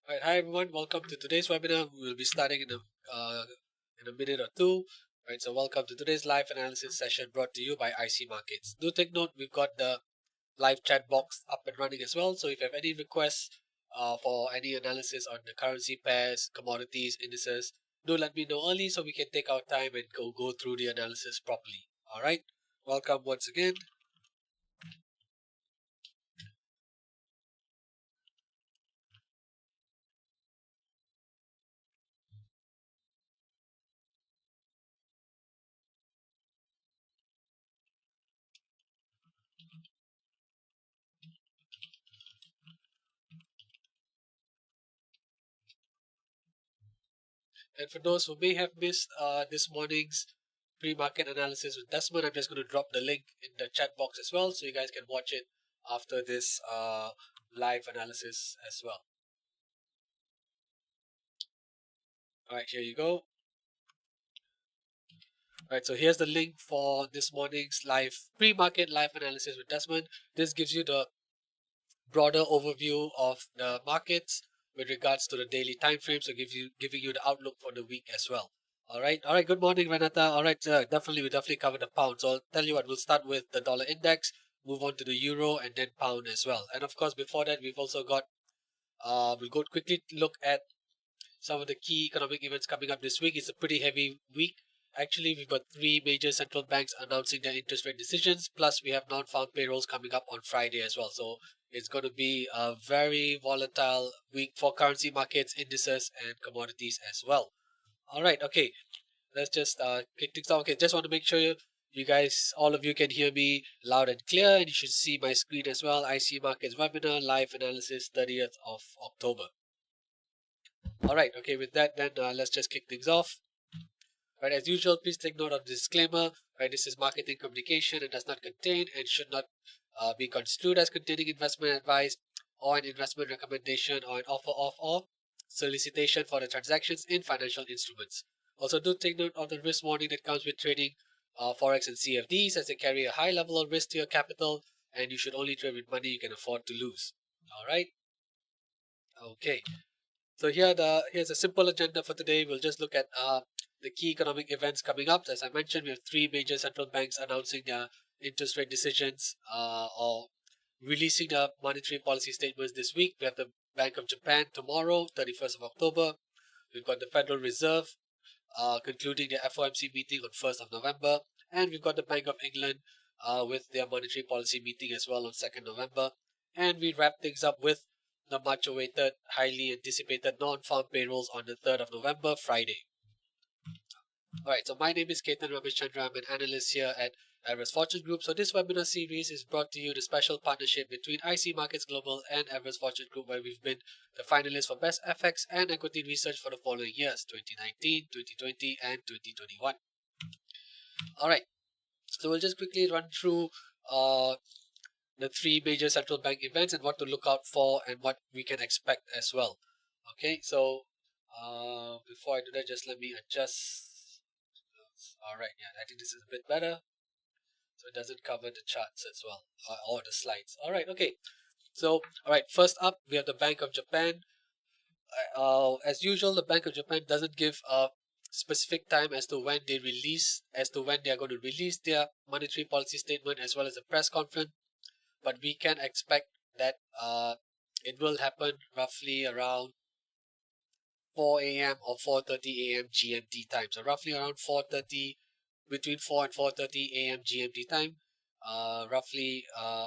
Right, hi everyone. Welcome to today's webinar. We will be starting in a minute or two. Right, so welcome to today's live analysis session brought to you by IC Markets. Do take note, we've got the live chat box up and running as well. So if you have any requests for any analysis on the currency pairs, commodities, indices, do let me know early so we can take our time and go through the analysis properly. All right. Welcome once again. And for those who may have missed this morning's pre-market analysis with Desmond, I'm just going to drop the link in the chat box as well, so you guys can watch it after this live analysis as well. All right, here you go. All right, so here's the link for this morning's live pre-market live analysis with Desmond. This gives you the broader overview of the markets with regards to the daily time frame, so giving you the outlook for the week as well. All right. Good morning, Renata. All right, we definitely cover the pound. So I'll tell you what, we'll start with the dollar index, move on to the euro, and then pound as well. And of course, before that, we've also got we'll go quickly look at some of the key economic events coming up this week. It's a pretty heavy week. Actually, we've got three major central banks announcing their interest rate decisions. Plus, we have non-farm payrolls coming up on Friday as well. So it's going to be a very volatile week for currency markets, indices, and commodities as well. All right. Okay. Let's just kick things off. Okay. Just want to make sure you guys, all of you, can hear me loud and clear, and you should see my screen as well. IC Markets webinar live analysis 30th of October. All right. Okay. With that, then let's just kick things off. Right, as usual, please take note of the disclaimer. Right, this is marketing communication and does not contain and should not be construed as containing investment advice or an investment recommendation or an offer of or solicitation for the transactions in financial instruments. Also, do take note of the risk warning that comes with trading Forex and CFDs, as they carry a high level of risk to your capital, and you should only trade with money you can afford to lose. All right. Okay. So here's a simple agenda for today. We'll just look at the key economic events coming up. As I mentioned, we have three major central banks announcing their interest rate decisions or releasing their monetary policy statements this week. We have the Bank of Japan tomorrow, 31st of October. We've got the Federal Reserve concluding their FOMC meeting on 1st of November. And we've got the Bank of England with their monetary policy meeting as well on 2nd November. And we wrap things up with the much awaited, highly anticipated non-farm payrolls on the 3rd of November, Friday. Alright, so my name is Ketan Ramachandra. I'm an analyst here at Everest Fortune Group. So this webinar series is brought to you in a special partnership between IC Markets Global and Everest Fortune Group, where we've been the finalists for Best FX and Equity Research for the following years, 2019, 2020, and 2021. Alright, so we'll just quickly run through the three major central bank events and what to look out for and what we can expect as well. Okay, so before I do that, just let me adjust. All right, yeah, I think this is a bit better, so it doesn't cover the charts as well or the slides. All right, okay. So, all right, first up, we have the Bank of Japan. As usual, the Bank of Japan doesn't give a specific time as to when they are going to release their monetary policy statement as well as a press conference, but we can expect that it will happen roughly around 4 a.m. or 4:30 a.m. GMT time. So roughly around 4:30, between 4 and 4:30 a.m. GMT time. Roughly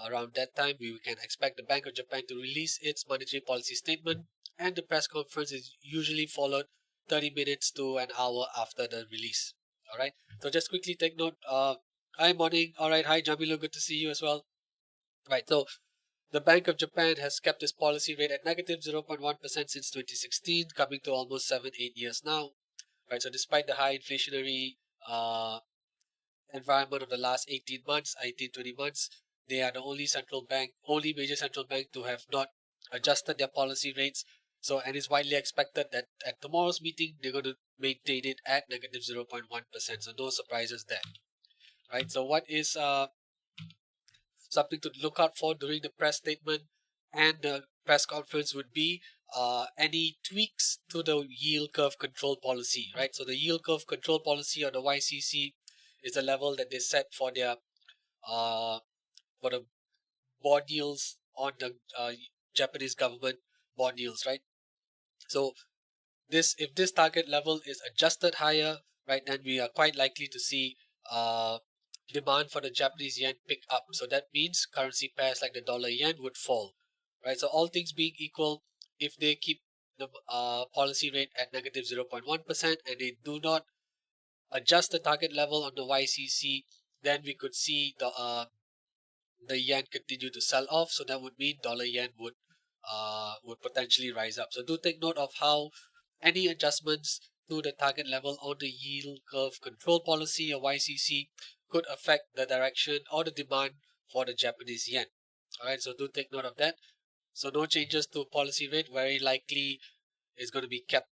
around that time, we can expect the Bank of Japan to release its monetary policy statement, and the press conference is usually followed 30 minutes to an hour after the release. All right. So just quickly take note. Hi, morning. All right. Hi, Jamilu. Good to see you as well. Right. So the Bank of Japan has kept its policy rate at negative 0.1% since 2016, coming to almost 7-8 years now. Right. So despite the high inflationary environment of the last 18 months, 18-20 months, they are the only major central bank to have not adjusted their policy rates. So, and it's widely expected that at tomorrow's meeting, they're going to maintain it at negative 0.1%. So no surprises there. Right. So what is something to look out for during the press statement and the press conference would be any tweaks to the yield curve control policy, right? So the yield curve control policy on the YCC is the level that they set for their for the bond yields on the Japanese government bond yields, right? So if this target level is adjusted higher, right, then we are quite likely to see uh, demand for the Japanese yen pick up. So that means currency pairs like the dollar yen would fall, right? So all things being equal, if they keep the policy rate at negative 0.1% and they do not adjust the target level on the YCC, then we could see the yen continue to sell off. So that would mean dollar yen would potentially rise up. So do take note of how any adjustments to the target level on the yield curve control policy or YCC could affect the direction or the demand for the Japanese yen. All right, so do take note of that. So no changes to policy rate, very likely is going to be kept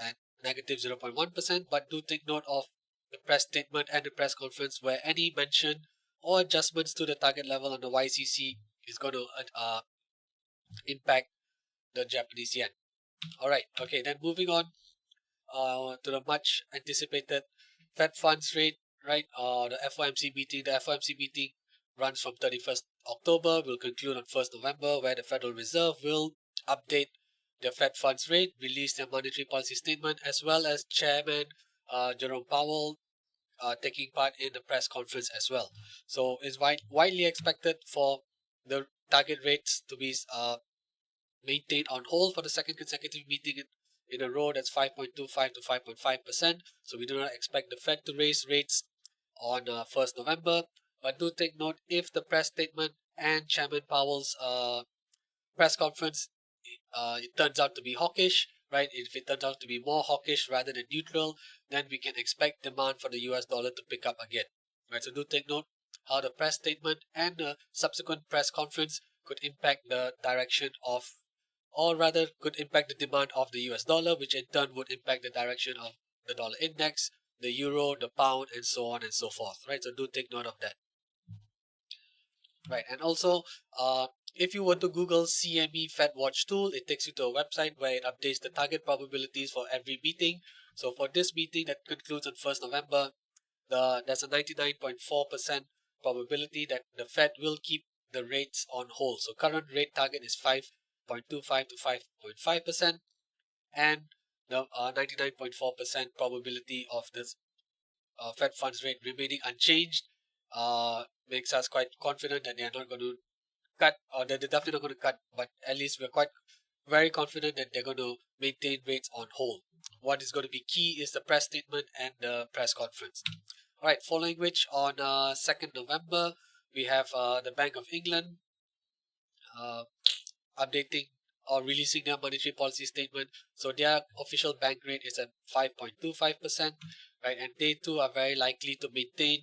at negative 0.1%, but do take note of the press statement and the press conference where any mention or adjustments to the target level on the YCC is going to impact the Japanese yen. All right, okay, then moving on to the much anticipated Fed funds rate, right? The FOMC meeting. The FOMC meeting runs from 31st October, will conclude on 1st November, where the Federal Reserve will update the Fed funds rate, release their monetary policy statement, as well as Chairman Jerome Powell taking part in the press conference as well. So it's widely expected for the target rates to be maintained on hold for the second consecutive meeting in a row. That's 5.25 to 5.5%. So we do not expect the Fed to raise rates on 1st November. But do take note, if the press statement and Chairman Powell's press conference it turns out to be hawkish, right? If it turns out to be more hawkish rather than neutral, then we can expect demand for the US dollar to pick up again, right? So do take note how the press statement and the subsequent press conference could impact the direction of, or rather could impact the demand of the US dollar, which in turn would impact the direction of the dollar index, the euro, the pound, and so on and so forth, right? So do take note of that. Right, and also, if you were to Google CME Fed Watch tool, it takes you to a website where it updates the target probabilities for every meeting. So for this meeting that concludes on 1st November, there's a 99.4% probability that the Fed will keep the rates on hold. So current rate target is 5.25 to 5.5%, and the 99.4% probability of this Fed funds rate remaining unchanged makes us quite confident that they are not going to cut, or that they're definitely not going to cut, but at least we're quite very confident that they're going to maintain rates on hold. What is going to be key is the press statement and the press conference. All right, following which on 2nd November, we have the Bank of England uh, updating or releasing their monetary policy statement. So their official bank rate is at 5.25%, right? And they too are very likely to maintain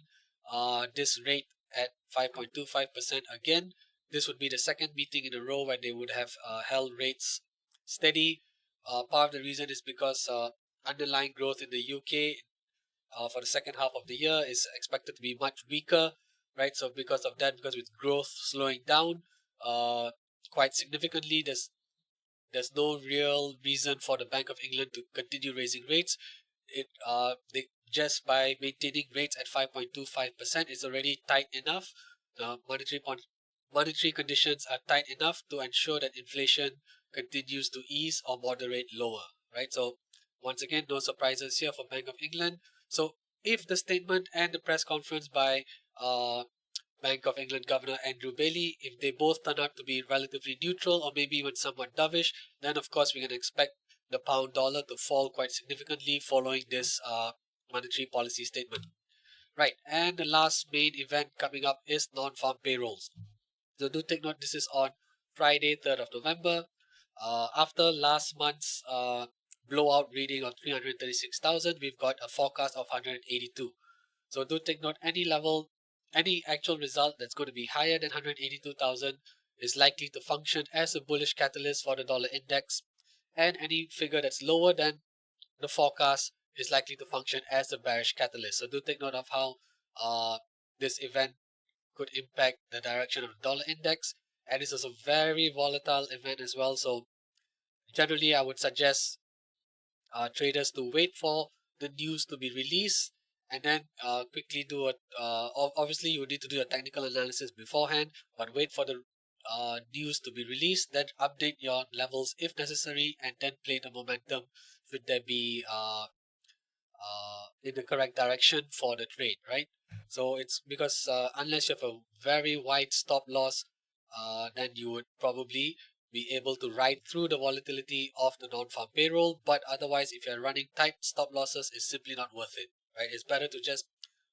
this rate at 5.25% again. This would be the second meeting in a row where they would have held rates steady. Part of the reason is because underlying growth in the UK for the second half of the year is expected to be much weaker, right? So because of that, because with growth slowing down quite significantly, there's no real reason for the Bank of England to continue raising rates. They just by maintaining rates at 5.25% is already tight enough. The monetary conditions are tight enough to ensure that inflation continues to ease or moderate lower, right? So once again, no surprises here for Bank of England. So if the statement and the press conference by Bank of England Governor Andrew Bailey, if they both turn out to be relatively neutral or maybe even somewhat dovish, then of course we can expect the pound dollar to fall quite significantly following this monetary policy statement. Right, and the last main event coming up is non-farm payrolls. So do take note, this is on Friday, 3rd of November. After last month's blowout reading of 336,000, we've got a forecast of 182. So do take note, any actual result that's going to be higher than 182,000 is likely to function as a bullish catalyst for the dollar index, and any figure that's lower than the forecast is likely to function as a bearish catalyst. So do take note of how this event could impact the direction of the dollar index, and this is a very volatile event as well. So Generally, I would suggest traders to wait for the news to be released and then quickly do a. Obviously, you need to do a technical analysis beforehand, but wait for the news to be released, then update your levels if necessary, and then play the momentum should there be in the correct direction for the trade, right? So it's because unless you have a very wide stop loss, then you would probably be able to ride through the volatility of the non-farm payroll. But otherwise, if you're running tight stop losses, it's simply not worth it, right? It's better to just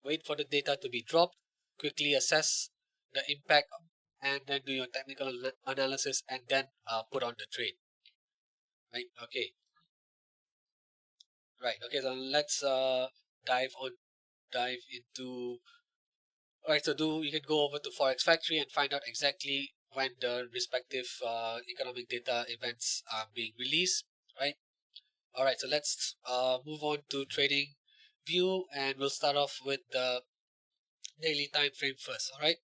wait for the data to be dropped, quickly assess the impact, and then do your technical analysis, and then put on the trade, right? Okay, so let's dive into. Alright, so you can go over to Forex Factory and find out exactly when the respective economic data events are being released, right? Alright, so let's move on to trading view, and we'll start off with the daily time frame first. Alright.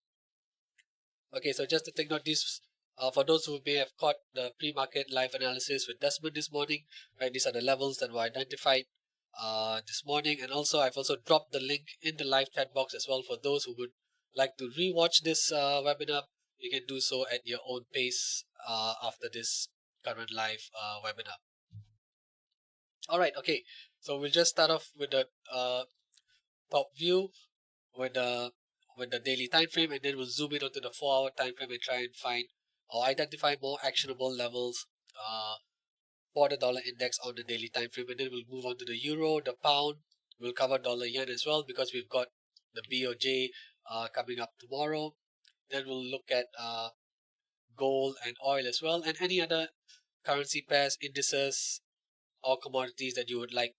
Okay, so just to take note, this for those who may have caught the pre-market live analysis with Desmond this morning, right? These are the levels that were identified this morning, and also I've also dropped the link in the live chat box as well for those who would like to rewatch this webinar. You can do so at your own pace after this current live webinar. All right, okay. So we'll just start off with the top view with the daily time frame, and then we'll zoom in onto the 4-hour time frame and try and find or identify more actionable levels for the dollar index on the daily time frame. And then we'll move on to the euro, the pound. We'll cover dollar yen as well because we've got the BOJ coming up tomorrow. Then we'll look at gold and oil as well, and any other currency pairs, indices, or commodities that you would like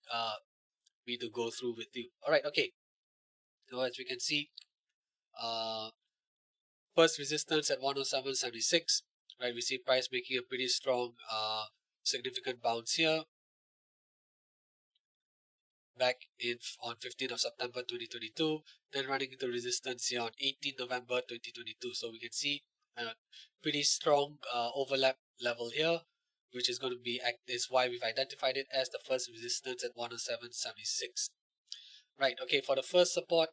me to go through with you. All right, okay. So as we can see, uh, first resistance at 107.76, right? We see price making a pretty strong, significant bounce here back in on 15th of September 2022, then running into resistance here on 18th November 2022. So we can see a pretty strong overlap level here, which is going to be is why we've identified it as the first resistance at 107.76. Right. Okay. For the first support,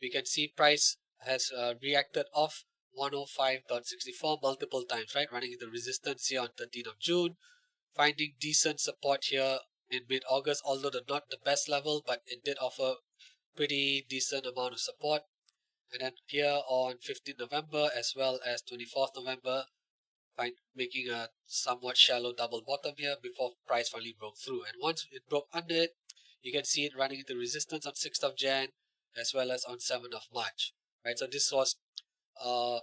we can see price has reacted off 105.64 multiple times, right? Running into resistance here on 13th of June, finding decent support here in mid-August, although not the best level, but it did offer pretty decent amount of support. And then here on 15th November as well as 24th November, making a somewhat shallow double bottom here before price finally broke through. And once it broke under it, you can see it running into resistance on 6th of Jan as well as on 7th of March. Right, so this was a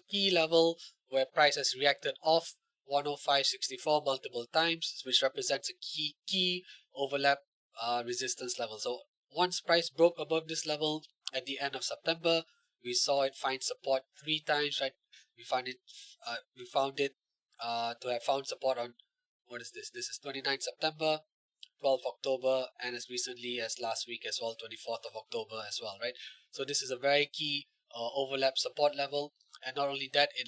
key level where price has reacted off 105.64 multiple times, which represents a key overlap resistance level. So once price broke above this level at the end of September, we saw it find support 3 times. Right, we found it to have found support on, what is this? This is 29th September, 12th October, and as recently as last week as well, 24th of October as well, right? So this is a very key overlap support level, and not only that, it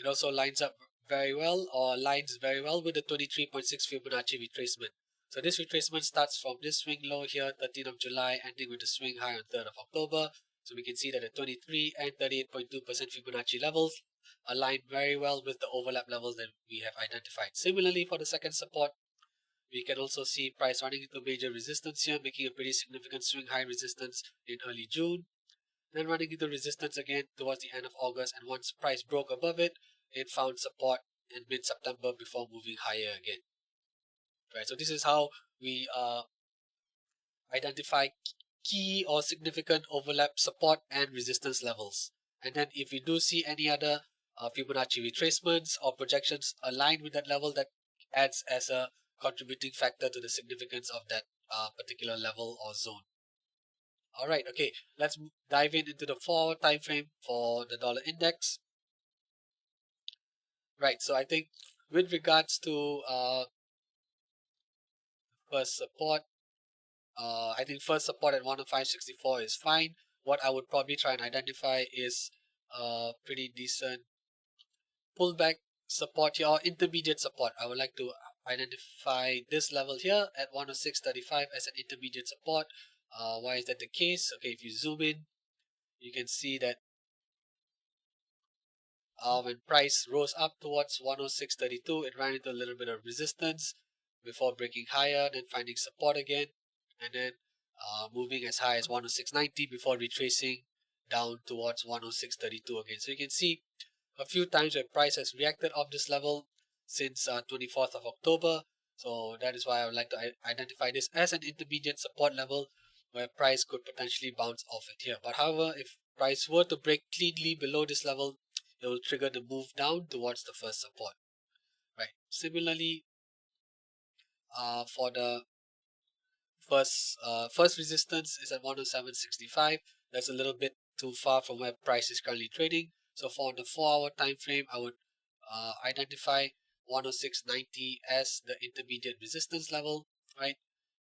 also lines up very well, or aligns very well with the 23.6 Fibonacci retracement. So this retracement starts from this swing low here, 13th of July, ending with the swing high on 3rd of October. So we can see that the 23 and 38.2% Fibonacci levels align very well with the overlap levels that we have identified. Similarly, for the second support, we can also see price running into major resistance here, making a pretty significant swing high resistance in early June, then running into resistance again towards the end of August, and once price broke above it, it found support in mid-September before moving higher again. Right, so this is how we identify key or significant overlap support and resistance levels. And then if we do see any other Fibonacci retracements or projections aligned with that level, that adds as a contributing factor to the significance of that particular level or zone. All right, okay, let's dive into the 4-hour time frame for the dollar index. Right, so I think with regards to first support, I think first support at 105.64 is fine. what I would probably try and identify is a pretty decent pullback support here, or intermediate support. I would like to identify this level here at 106.35 as an intermediate support. Why is that the case? Okay, if you zoom in, you can see that when price rose up towards 106.32, it ran into a little bit of resistance before breaking higher, then finding support again, and then moving as high as 106.90 before retracing down towards 106.32 again. So you can see a few times where price has reacted off this level since 24th of October. So that is why I would like to identify this as an intermediate support level where price could potentially bounce off it here. But however, if price were to break cleanly below this level, it will trigger the move down towards the first support. Right. Similarly, for the first resistance is at 107.65. That's a little bit too far from where price is currently trading. So for the 4-hour time frame, I would identify 106.90 as the intermediate resistance level. Right.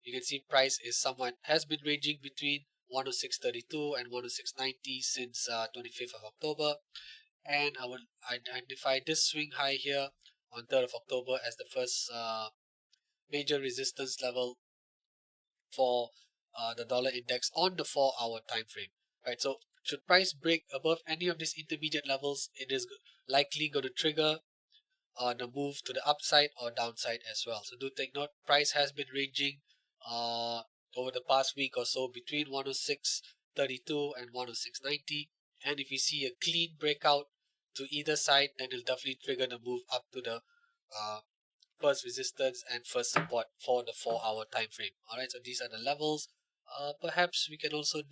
You can see price is has been ranging between 106.32 and 106.90 since 25th of October. And I would identify this swing high here on 3rd of October as the first major resistance level for the dollar index on the 4-hour time frame. Right, so should price break above any of these intermediate levels, it is likely going to trigger the move to the upside or downside as well. So do take note, price has been ranging over the past week or so between 106.32 and 106.90, and if you see a clean breakout to either side, then it'll definitely trigger the move up to the first resistance and first support for the 4-hour time frame. Alright, so these are the levels. Perhaps we can also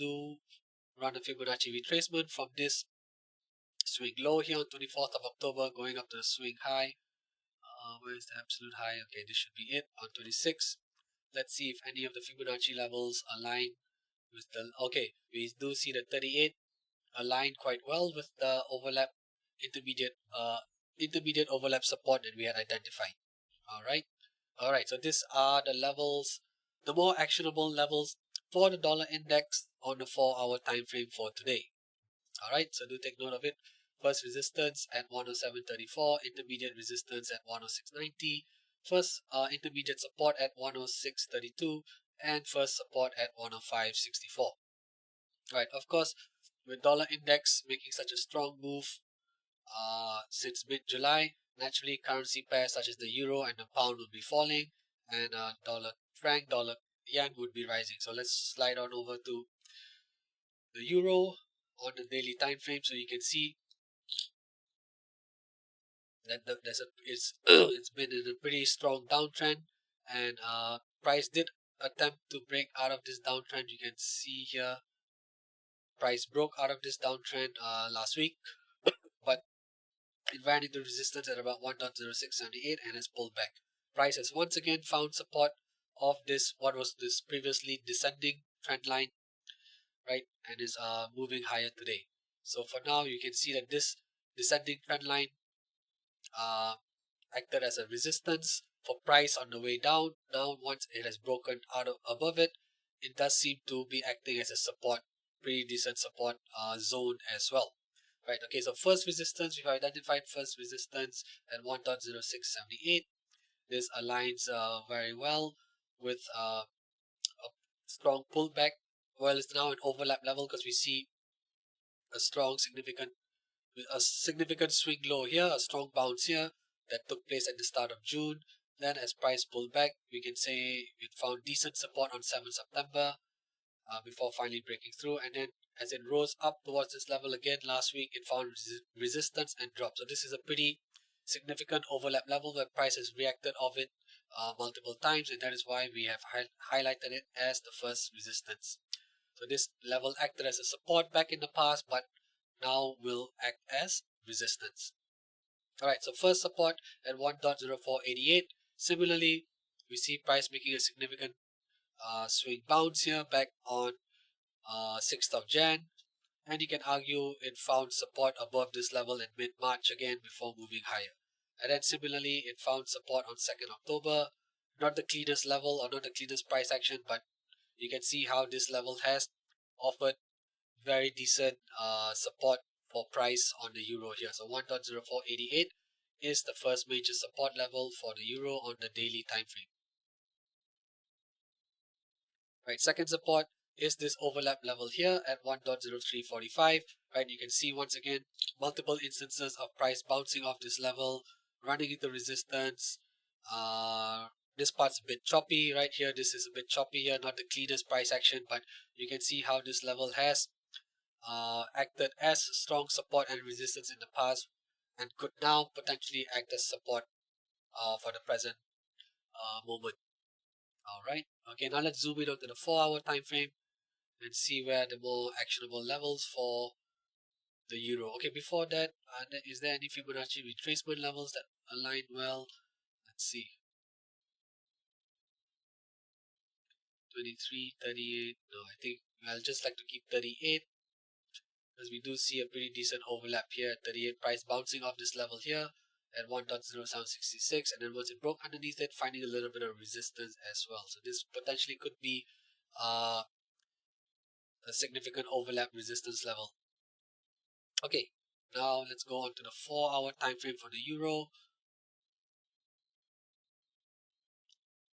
run a Fibonacci retracement from this swing low here on 24th of October going up to the swing high. Where is the absolute high? Okay, this should be it on 26. Let's see if any of the Fibonacci levels align with the, okay, we do see the 38 align quite well with the overlap intermediate overlap support that we had identified. Alright, so these are the levels, the more actionable levels for the dollar index on the 4-hour time frame for today. Alright, so do take note of it. First resistance at 107.34, intermediate resistance at 106.90, first intermediate support at 106.32, and first support at 105.64. Right, of course, with dollar index making such a strong move since mid-July, naturally currency pairs such as the euro and the pound will be falling, and dollar franc, dollar yen would be rising. So let's slide on over to the euro on the daily time frame, so you can see that it's been in a pretty strong downtrend, and price did attempt to break out of this downtrend. You can see here price broke out of this downtrend last week, but it ran into resistance at about 1.0678 and has pulled back. Price has once again found support of what was this previously descending trend line, right, and is moving higher today. So for now, you can see that this descending trend line acted as a resistance for price on the way down. Now, once it has broken out above it, it does seem to be acting as a support, pretty decent support zone as well. Right, okay, so first resistance, we've identified first resistance at 1.0678. This aligns very well with a strong pullback. Well, it's now an overlap level because we see a significant swing low here, a strong bounce here that took place at the start of June. Then as price pulled back, we can say it found decent support on 7th September before finally breaking through, and then as it rose up towards this level again last week, it found resistance and dropped. So this is a pretty significant overlap level where price has reacted of it multiple times, and that is why we have highlighted it as the first resistance. So this level acted as a support back in the past, but now will act as resistance. Alright, so first support at 1.0488. Similarly, we see price making a significant swing bounce here back on 6th of Jan, and you can argue it found support above this level in mid-March again before moving higher. And then similarly, it found support on 2nd October, not the cleanest level or not the cleanest price action, but you can see how this level has offered very decent support for price on the euro here. So 1.0488 is the first major support level for the euro on the daily time frame. Right, second support is this overlap level here at 1.0345. Right, you can see once again multiple instances of price bouncing off this level, running into resistance. This part's a bit choppy right here. This is a bit choppy here, not the cleanest price action, but you can see how this level has acted as strong support and resistance in the past, and could now potentially act as support for the present moment. All right. Okay, now let's zoom in onto the 4-hour time frame and see where the more actionable levels for the euro. Okay, before that, is there any Fibonacci retracement levels that align well? Let's see. 23, 38. No, I think I'll just like to keep 38, because we do see a pretty decent overlap here at 38, price bouncing off this level here at 1.0766, and then once it broke underneath it, finding a little bit of resistance as well. So this potentially could be uh, a significant overlap resistance level. Okay, now let's go on to the 4-hour time frame for the euro.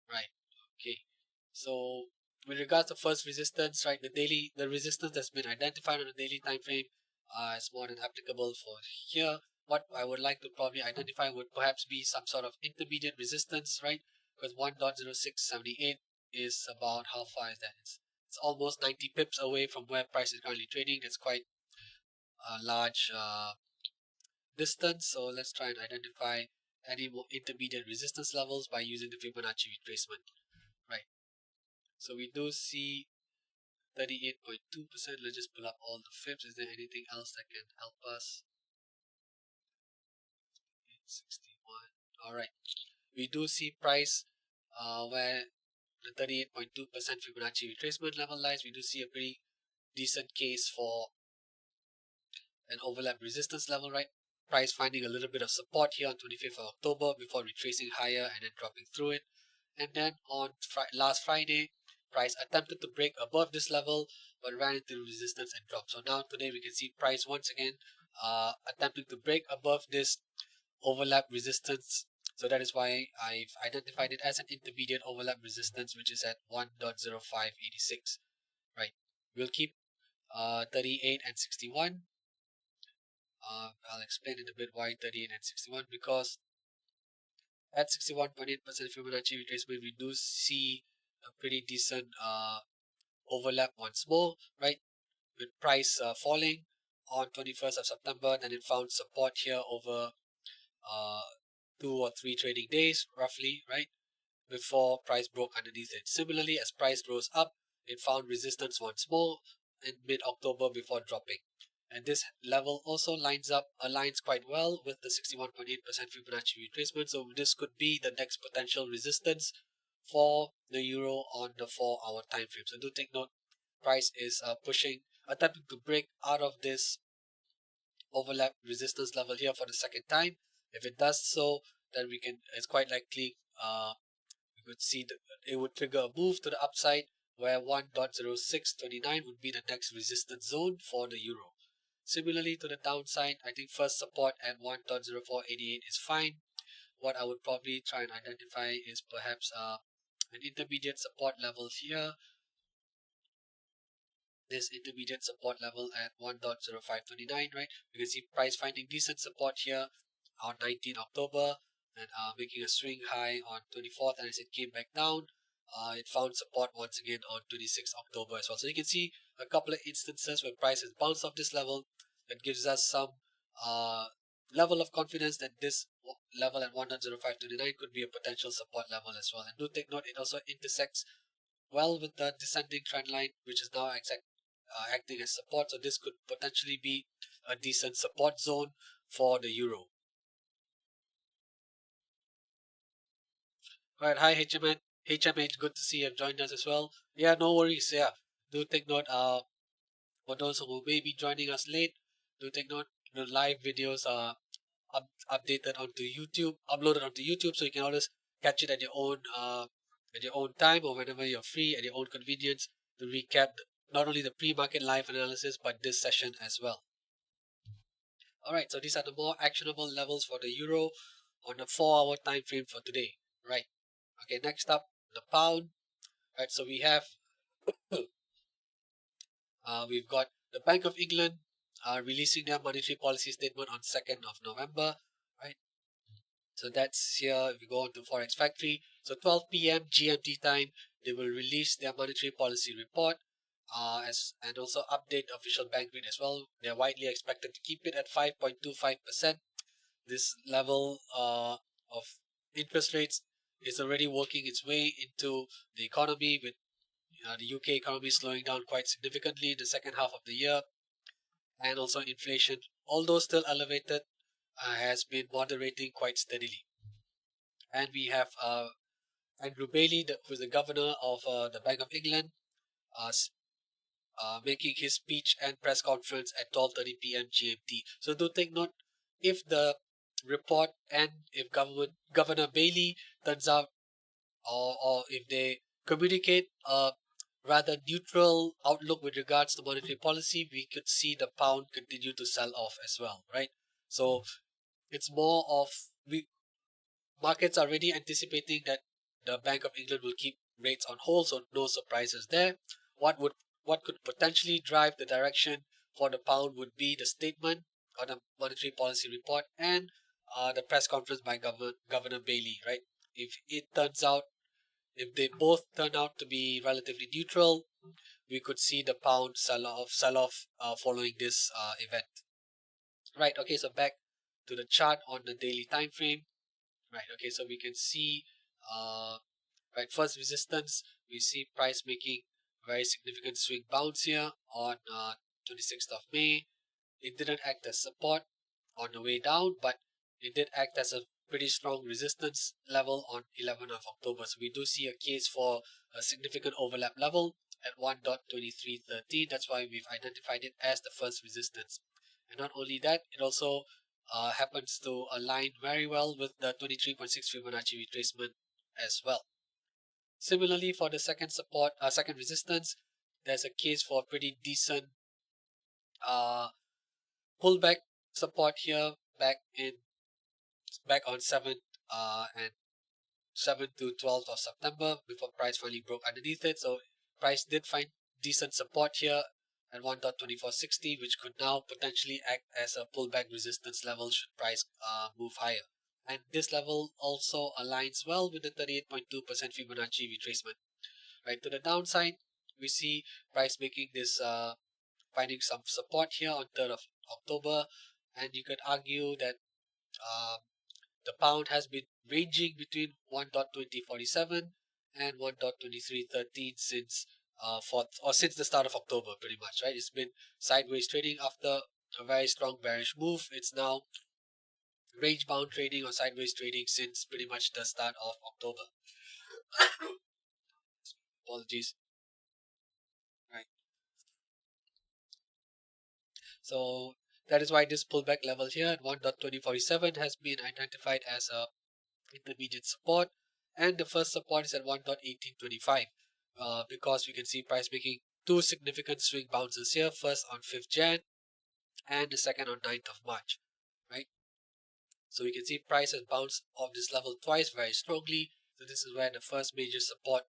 Right. Okay. So with regards to first resistance, right, the resistance that's been identified on the daily time frame is more than applicable for here. What I would like to probably identify would perhaps be some sort of intermediate resistance, right? Because 1.0678 is about, how far is that? It's almost 90 pips away from where price is currently trading. That's quite a large distance. So let's try and identify any more intermediate resistance levels by using the Fibonacci retracement. Right. So we do see 38.2%. Let's just pull up all the fibs. Is there anything else that can help us? 61. All right. We do see price where the 38.2% Fibonacci retracement level lies. We do see a pretty decent case for an overlap resistance level, right? Price finding a little bit of support here on 25th of October before retracing higher and then dropping through it. And then on last Friday, price attempted to break above this level but ran into resistance and dropped. So now today we can see price once again attempting to break above this overlap resistance. So that is why I've identified it as an intermediate overlap resistance, which is at 1.0586. Right. We'll keep 38 and 61. I'll explain in a bit why 38 and 61, because at 61.8% Fibonacci retracement, we do see a pretty decent overlap once more, right? With price falling on 21st of September, then it found support here over 2 or 3 trading days, roughly, right? Before price broke underneath it. Similarly, as price rose up, it found resistance once more in mid-October before dropping. And this level also aligns quite well with the 61.8% Fibonacci retracement. So this could be the next potential resistance for the euro on the 4-hour time frame. So do take note, price is attempting to break out of this overlap resistance level here for the second time. If it does so, then it's quite likely you could see that it would trigger a move to the upside where 1.0629 would be the next resistance zone for the euro. Similarly to the downside, I think first support at 1.0488 is fine. What I would probably try and identify is perhaps an intermediate support level here. This intermediate support level at 1.0529, right? You can see price finding decent support here on 19 October and making a swing high on 24th, and as it came back down, it found support once again on 26 October as well. So you can see a couple of instances where price has bounced off this level. That gives us some level of confidence that this level at 1.0529 could be a potential support level as well. And do take note, it also intersects well with the descending trend line, which is now acting as support. So this could potentially be a decent support zone for the euro. Alright, hi HMH, good to see you have joined us as well. Yeah, no worries. Yeah, do take note. For those who may be joining us late, do take note. The live videos are updated onto YouTube, uploaded onto YouTube, so you can always catch it at your own time, or whenever you're free at your own convenience to recap not only the pre-market live analysis, but this session as well. Alright, so these are the more actionable levels for the euro on the 4-hour time frame for today. Right. Okay, next up, the pound. Right, so we've got the Bank of England releasing their monetary policy statement on 2nd of November. Right. So that's here. If we go on to Forex Factory, so 12 p.m. GMT time, they will release their monetary policy report, and also update the official bank rate as well. They're widely expected to keep it at 5.25%. This level of interest rates is already working its way into the economy, with the UK economy slowing down quite significantly in the second half of the year, and also inflation, although still elevated, has been moderating quite steadily. And we have Andrew Bailey, who's the governor of the Bank of England, uh, making his speech and press conference at 12:30 p.m. GMT. So do take note, if the report and if Governor Bailey turns out, or if they communicate a rather neutral outlook with regards to monetary policy, we could see the pound continue to sell off as well, right? So it's more of, markets are already anticipating that the Bank of England will keep rates on hold, so no surprises there. What could potentially drive the direction for the pound would be the statement on the monetary policy report and the press conference by Governor Bailey, right? If they both turn out to be relatively neutral, we could see the pound sell off following this event. Right. Okay. So back to the chart on the daily time frame. Right. Okay. So we can see, uh, right, first resistance. We see price making very significant swing bounce here on 26th of May. It didn't act as support on the way down, but it did act as a pretty strong resistance level on 11th of October. So we do see a case for a significant overlap level at 1.2313. That's why we've identified it as the first resistance. And not only that, it also happens to align very well with the 23.6 Fibonacci retracement as well. Similarly, for the second resistance, there's a case for pretty decent pullback support here back on 7th and 7th to 12th of September, before price finally broke underneath it. So price did find decent support here at 1.2460, which could now potentially act as a pullback resistance level should price move higher. And this level also aligns well with the 38.2% Fibonacci retracement. Right to the downside, we see price making this finding some support here on 3rd of October, and you could argue that um, the pound has been ranging between 1.2047 and 1.2313 since the start of October, pretty much, right? It's been sideways trading after a very strong bearish move. It's now range bound trading or sideways trading since pretty much the start of October. Apologies. Right. So that is why this pullback level here at 1.2047 has been identified as a intermediate support, and the first support is at 1.1825, because we can see price making two significant swing bounces here, first on 5th Jan and the second on 9th of March, right? So we can see price has bounced off this level twice very strongly. So this is where the first major support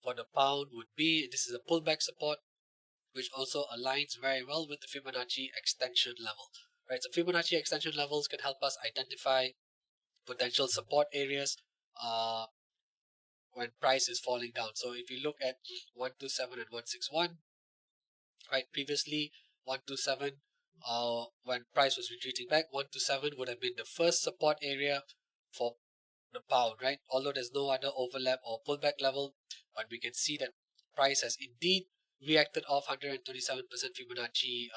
for the pound would be. This is a pullback support, which also aligns very well with the Fibonacci extension level, right? So Fibonacci extension levels can help us identify potential support areas when price is falling down. So if you look at 127 and 161, right, previously 127, when price was retreating back, 127 would have been the first support area for the pound, right? Although there's no other overlap or pullback level, but we can see that price has indeed reacted off 127% Fibonacci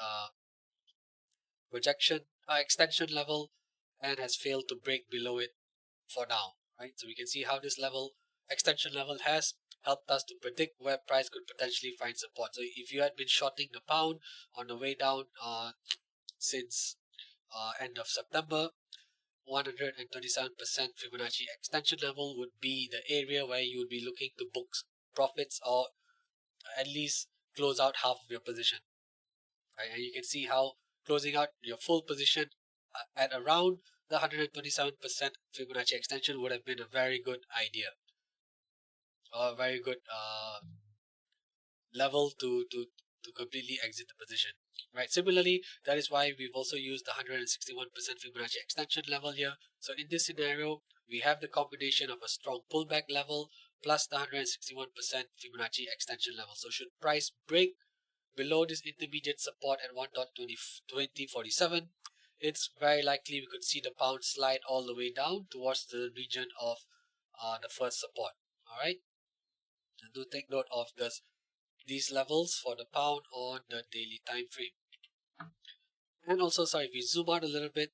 projection extension level, and has failed to break below it for now, right? So we can see how this extension level has helped us to predict where price could potentially find support. So if you had been shorting the pound on the way down since end of September, 127% Fibonacci extension level would be the area where you would be looking to book profits, or at least close out half of your position, right? And you can see how closing out your full position at around the 127% Fibonacci extension would have been a very good idea, or a very good level to completely exit the position, right? Similarly, that is why we've also used the 161% Fibonacci extension level here. So in this scenario, we have the combination of a strong pullback level plus the 161% Fibonacci extension level. So should price break below this intermediate support at 1.2047, it's very likely we could see the pound slide all the way down towards the region of the first support. All right, and do take note of these levels for the pound on the daily time frame. And also, sorry, if we zoom out a little bit,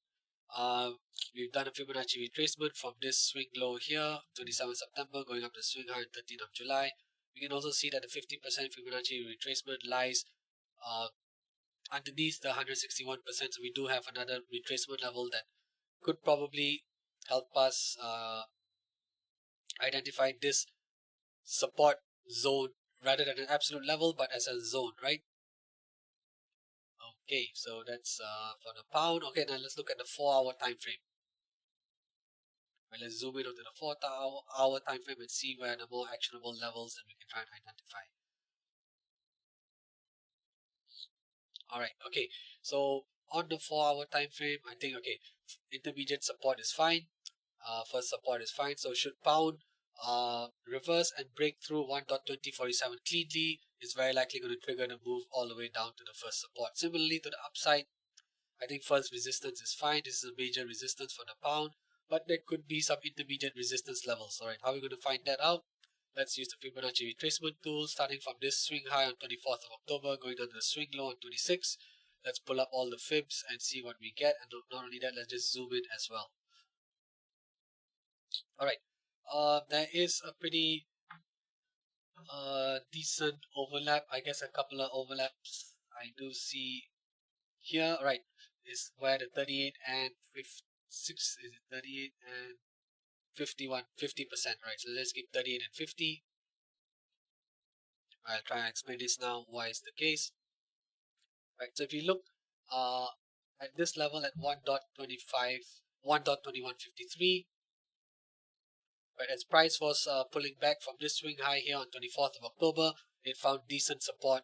we've done a Fibonacci retracement from this swing low here, 27 September, going up to swing high on 13th of July. We can also see that the 50% Fibonacci retracement lies underneath the 161%. So we do have another retracement level that could probably help us identify this support zone rather than an absolute level, but as a zone, right? Okay, so that's for the pound. Okay, now let's look at the 4-hour time frame. Well, let's zoom in onto the 4-hour time frame and see where the more actionable levels that we can try and identify. All right, okay, so on the 4-hour time frame, I think, okay, intermediate support is fine. First support is fine. So should pound reverse and break through 1.2047 cleanly, it's very likely going to trigger the move all the way down to the first support. Similarly to the upside, I think first resistance is fine. This is a major resistance for the pound, but there could be some intermediate resistance levels. All right, how are we going to find that out? Let's use the Fibonacci retracement tool, starting from this swing high on 24th of October, going down to the swing low on 26. Let's pull up all the fibs and see what we get. And not only that, let's just zoom in as well. All right, there is a pretty decent overlap. I guess a couple of overlaps I do see here. All right, is where the 38 and 56 is it 38 and 50%, right? So let's keep 38 and 50. I'll try and explain this now why is the case. Right, so if you look at this level at 1.25, 1.2153, right, as price was pulling back from this swing high here on 24th of October, it found decent support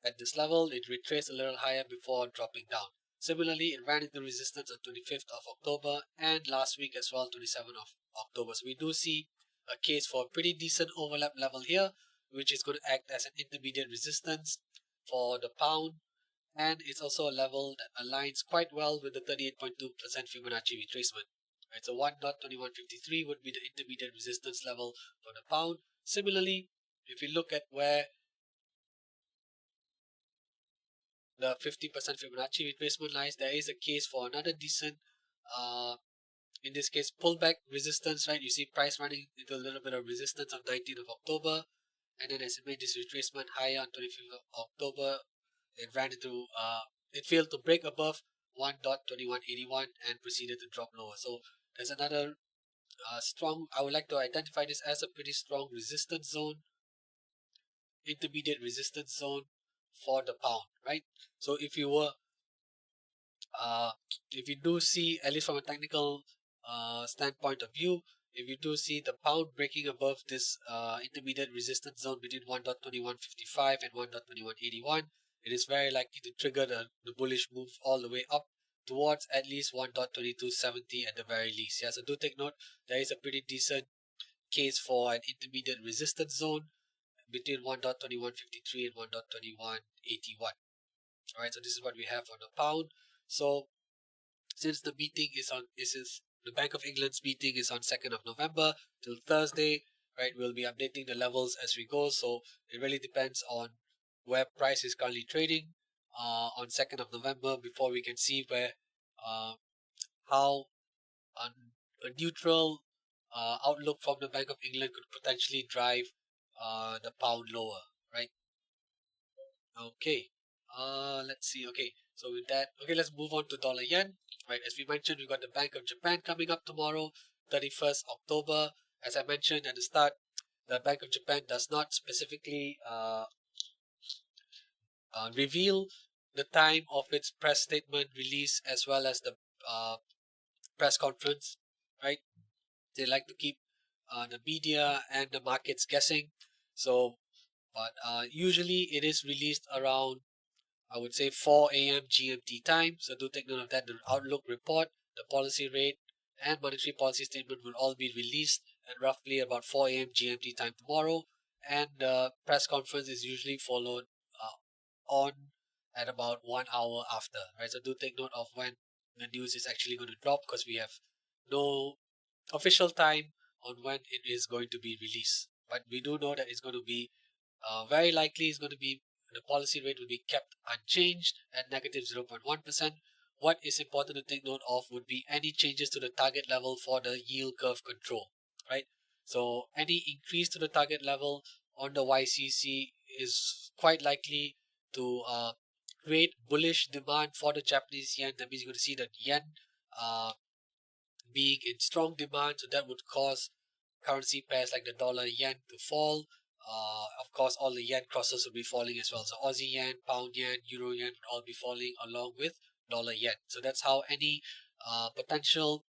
at this level. It retraced a little higher before dropping down. Similarly, it ran into resistance on 25th of October and last week as well, 27th of October. So we do see a case for a pretty decent overlap level here, which is going to act as an intermediate resistance for the pound. And it's also a level that aligns quite well with the 38.2% Fibonacci retracement. Right, so 1.2153 would be the intermediate resistance level for the pound. Similarly, if you look at where the 50% Fibonacci retracement lies, there is a case for another decent, in this case, pullback resistance, right? You see price running into a little bit of resistance on 19th of October, and then as it made this retracement higher on 25th of October, it ran into, it failed to break above 1.2181 and proceeded to drop lower. So there's another strong, I would like to identify this as a pretty strong resistance zone, intermediate resistance zone for the pound, right? So if you were, if you do see, at least from a technical standpoint of view, if you do see the pound breaking above this intermediate resistance zone between 1.2155 and 1.2181, it is very likely to trigger the bullish move all the way up towards at least 1.2270 at the very least. Yeah, so do take note, there is a pretty decent case for an intermediate resistance zone between 1.2153 and 1.2181. Alright, so this is what we have for the pound. So since the meeting is on, this is the Bank of England's meeting is on 2nd of November till Thursday, right? We'll be updating the levels as we go. So it really depends on where price is currently trading on 2nd of November before we can see where how a neutral outlook from the Bank of England could potentially drive the pound lower, right? Okay. Let's see. Okay, so with that, okay, let's move on to dollar yen. Right, as we mentioned, we've got the Bank of Japan coming up tomorrow, 31st October. As I mentioned at the start, the Bank of Japan does not specifically reveal the time of its press statement release as well as the press conference, right? They like to keep the media and the markets guessing. So, but usually it is released around, I would say, 4 a.m. GMT time. So do take note of that. The outlook report, the policy rate, and monetary policy statement will all be released at roughly about 4 a.m. GMT time tomorrow. And the press conference is usually followed on at about 1 hour after, right? So do take note of when the news is actually going to drop, because we have no official time on when it is going to be released. But we do know that it's going to be very likely is going to be the policy rate will be kept unchanged at negative 0.1%. What is important to take note of would be any changes to the target level for the yield curve control, right? So any increase to the target level on the YCC is quite likely to create bullish demand for the Japanese yen. That means you're going to see the yen uh, being in strong demand, so that would cause currency pairs like the dollar yen to fall. Of course, all the yen crosses will be falling as well. So Aussie yen, pound yen, euro yen would all be falling along with dollar yen. So that's how any potential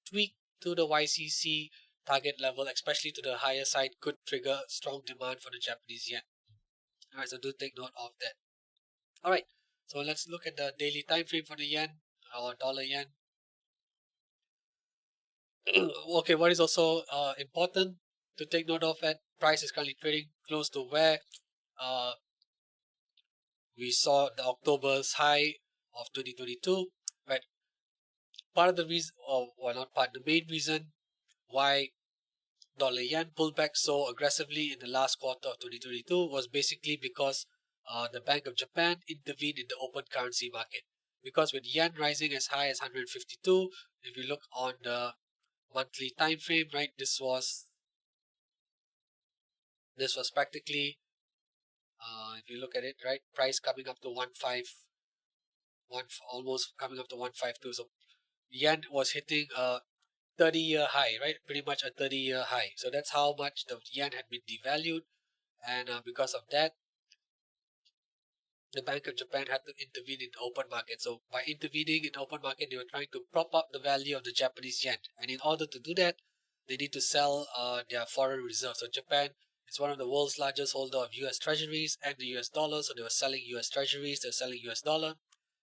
tweak to the YCC target level, especially to the higher side, could trigger strong demand for the Japanese yen. All right, so do take note of that. All right, so let's look at the daily time frame for the yen or dollar yen. Okay, what is also important to take note of, that price is currently trading close to where uh, we saw the October's high of 2022. Right, part of the reason, or well, not part, the main reason why dollar yen pulled back so aggressively in the last quarter of 2022 was basically because the Bank of Japan intervened in the open currency market. Because with yen rising as high as 152, if you look on the monthly time frame, right, this was practically, if you look at it, right, price coming up to 151, almost coming up to 152. So yen was hitting a 30-year high, right? Pretty much a 30-year high. So that's how much the yen had been devalued, and because of that, the Bank of Japan had to intervene in the open market. So by intervening in the open market, they were trying to prop up the value of the Japanese yen, and in order to do that, they need to sell their foreign reserves. So Japan is one of the world's largest holder of U.S. Treasuries and the U.S. dollar. So they were selling U.S. Treasuries, they were selling U.S. dollar,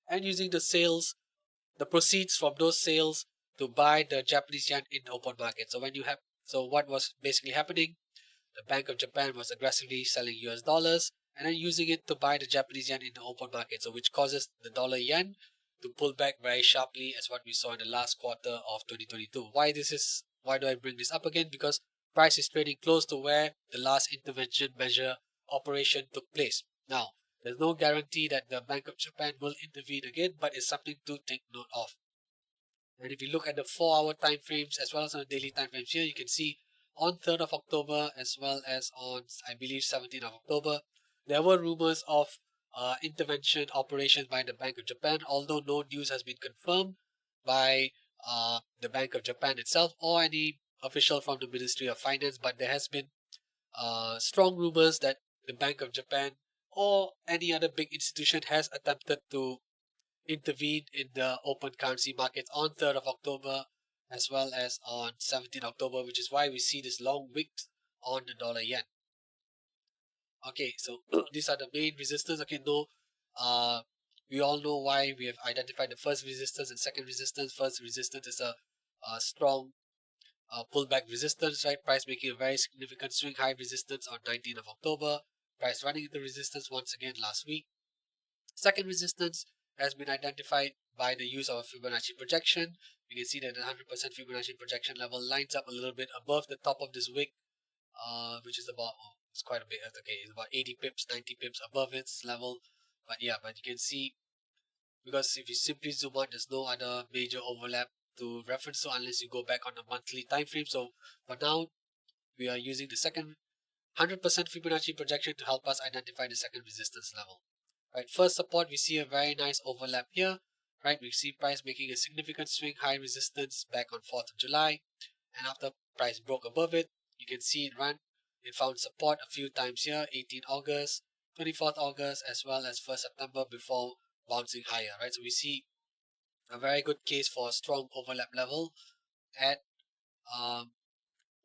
and using the proceeds from those sales to buy the Japanese yen in the open market. So what was basically happening? The Bank of Japan was aggressively selling US dollars and then using it to buy the Japanese yen in the open market, so which causes the dollar yen to pull back very sharply, as what we saw in the last quarter of 2022. Why do I bring this up again? Because price is trading close to where the last intervention measure operation took place. Now, there's no guarantee that the Bank of Japan will intervene again, but it's something to take note of. And if you look at the 4 hour time frames as well as on the daily time frames here, you can see on 3rd of October as well as on, I believe, 17th of October, there were rumors of intervention operations by the Bank of Japan, although no news has been confirmed by the Bank of Japan itself or any official from the Ministry of Finance. But there has been strong rumors that the Bank of Japan or any other big institution has attempted to intervened in the open currency market on 3rd of October as well as on 17th October, which is why we see this long wick on the dollar yen. Okay, so these are the main resistance. Okay, no, we all know why we have identified the first resistance and second resistance. First resistance is a strong pullback resistance, right? Price making a very significant swing high resistance on 19th of October. Price running into resistance once again last week. Second resistance has been identified by the use of a Fibonacci projection. You can see that the 100% Fibonacci projection level lines up a little bit above the top of this wick, which is about, it's quite a bit, okay, it's about 80 pips, 90 pips above its level. But yeah, but you can see, because if you simply zoom out, there's no other major overlap to reference to unless you go back on the monthly time frame. So for now, we are using the second 100% Fibonacci projection to help us identify the second resistance level. Right, first support, we see a very nice overlap here. Right, we see price making a significant swing high resistance back on 4th of July, and after price broke above it, you can see it found support a few times here. 18 August, 24th August as well as 1st September before bouncing higher, right? So we see a very good case for a strong overlap level at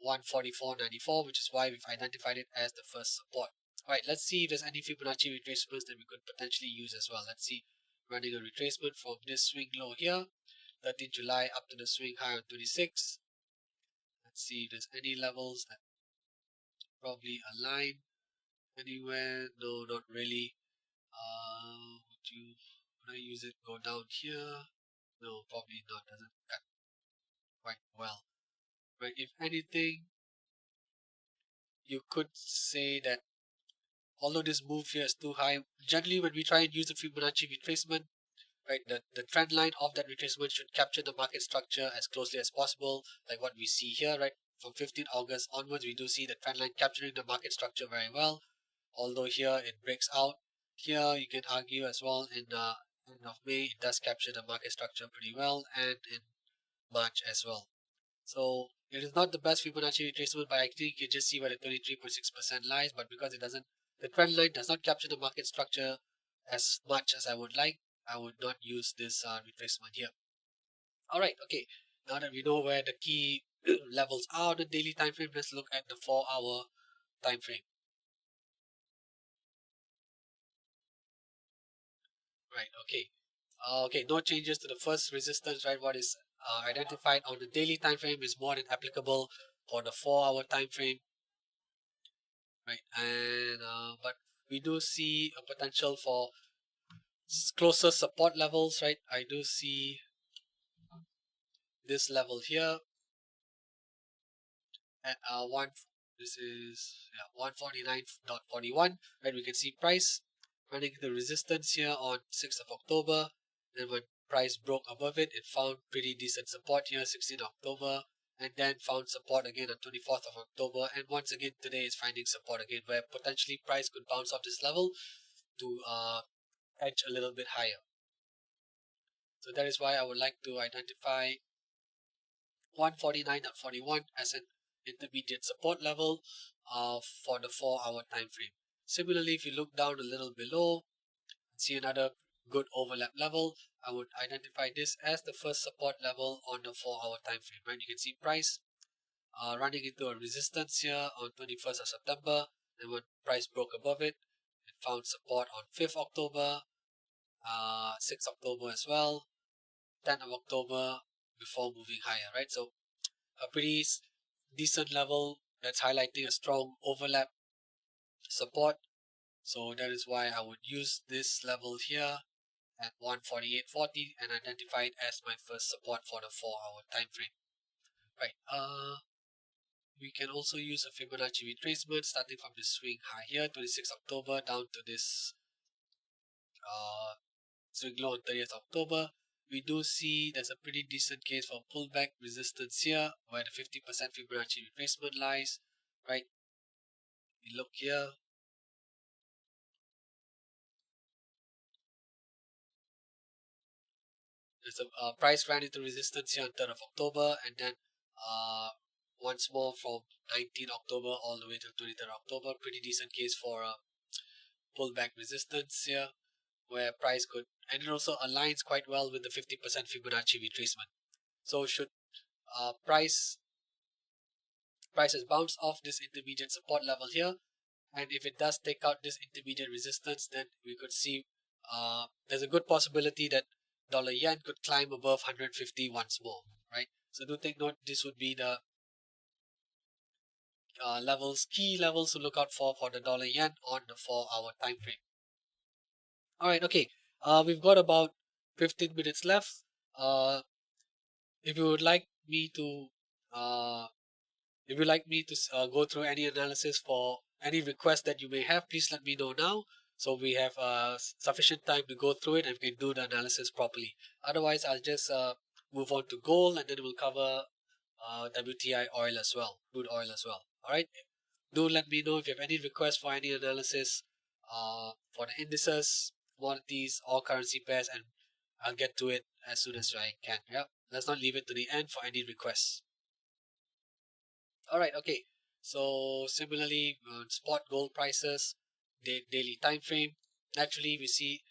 144.94, which is why we've identified it as the first support. All right, let's see if there's any Fibonacci retracements that we could potentially use as well. Let's see, running a retracement from this swing low here, 13th July up to the swing high on 26. Let's see if there's any levels that probably align anywhere. No, not really. Would I use it? Go down here? No, probably not. Doesn't cut quite well. Right. If anything, you could say that although this move here is too high, generally when we try and use the Fibonacci retracement, right, the trend line of that retracement should capture the market structure as closely as possible, like what we see here, right? From 15th August onwards, we do see the trend line capturing the market structure very well. Although here it breaks out, here you can argue as well in end of May, it does capture the market structure pretty well, and in March as well. So it is not the best Fibonacci retracement, but I think you just see where the 23.6% lies. But because it doesn't, the trend line does not capture the market structure as much as I would like, I would not use this retracement here. All right, okay. Now that we know where the key levels are on the daily time frame, let's look at the 4-hour time frame. Right, okay. Okay, no changes to the first resistance, right? What is identified on the daily time frame is more than applicable for the 4-hour time frame, right? And but we do see a potential for closer support levels, right? I do see this level here at this is 149.41, right? We can see price running the resistance here on 6th of October. Then when price broke above it, it found pretty decent support here, 16th October, and then found support again on 24th of October. And once again today is finding support again, where potentially price could bounce off this level to edge a little bit higher. So that is why I would like to identify 149.41 as an intermediate support level for the 4-hour time frame. Similarly, if you look down a little below, see another good overlap level, I would identify this as the first support level on the 4-hour time frame. Right, you can see price running into a resistance here on 21st of September, and when price broke above it, it found support on 5th October, 6th October as well, 10th of October before moving higher. Right, so a pretty decent level that's highlighting a strong overlap support. So that is why I would use this level here at 148.40 and identify it as my first support for the 4-hour time frame. Right. We can also use a Fibonacci retracement starting from the swing high here, 26th October, down to this swing low on 30th October. We do see there's a pretty decent case for pullback resistance here, where the 50% Fibonacci retracement lies. Right. We look here. There's a price ran into resistance here on 3rd of October, and then once more from 19th October all the way till 23rd October. Pretty decent case for a pullback resistance here, where price could, and it also aligns quite well with the 50% Fibonacci retracement. So should price has bounced off this intermediate support level here, and if it does take out this intermediate resistance, then we could see there's a good possibility that dollar yen could climb above 150 once more, right? So do take note, this would be the key levels to look out for the dollar yen on the 4-hour time frame. All right, okay. We've got about 15 minutes left. If you would like me to uh, go through any analysis for any request that you may have, please let me know now. So we have sufficient time to go through it and we can do the analysis properly. Otherwise, I'll just move on to gold, and then we'll cover WTI oil as well, crude oil as well. All right. Do let me know if you have any requests for any analysis for the indices, commodities, or currency pairs, and I'll get to it as soon as I can. Yeah. Let's not leave it to the end for any requests. All right, okay. So similarly, spot gold prices, daily time frame, naturally we see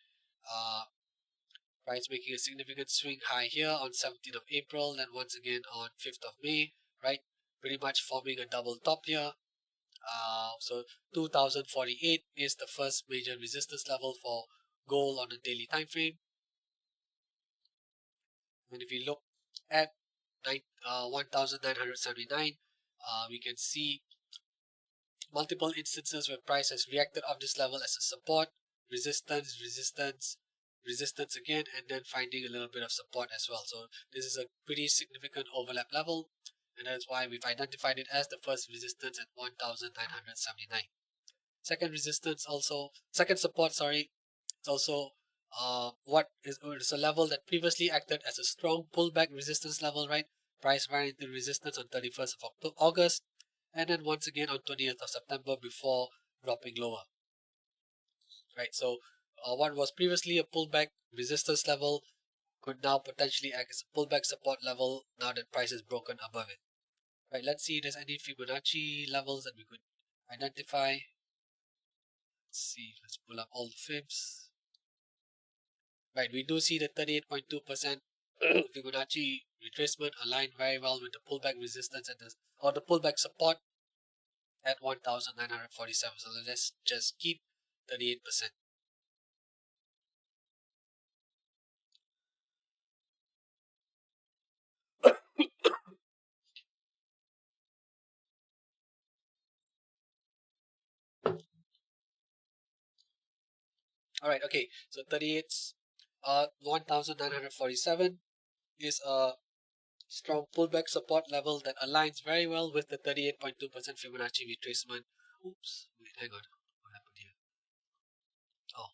price making a significant swing high here on 17th of April, then once again on 5th of May, right? Pretty much forming a double top here. So 2048 is the first major resistance level for gold on a daily time frame. And if you look at 1979, we can see multiple instances where price has reacted off this level as a support, resistance, resistance, resistance again, and then finding a little bit of support as well. So this is a pretty significant overlap level, and that's why we've identified it as the first resistance at 1979. Second support, sorry, it's also it's a level that previously acted as a strong pullback resistance level, right? Price ran into resistance on 31st of August, and then once again on 20th of September before dropping lower, right? So what was previously a pullback resistance level could now potentially act as a pullback support level now that price is broken above it, right? Let's see if there's any Fibonacci levels that we could identify. Let's see, let's pull up all the fibs. Right, we do see the 38.2% Fibonacci retracement aligned very well with the pullback resistance or the pullback support at 1947. So let's just keep 38%. All right, okay. So 1947 is a strong pullback support level that aligns very well with the 38.2% Fibonacci retracement. Oops, wait, hang on. What happened here? Oh,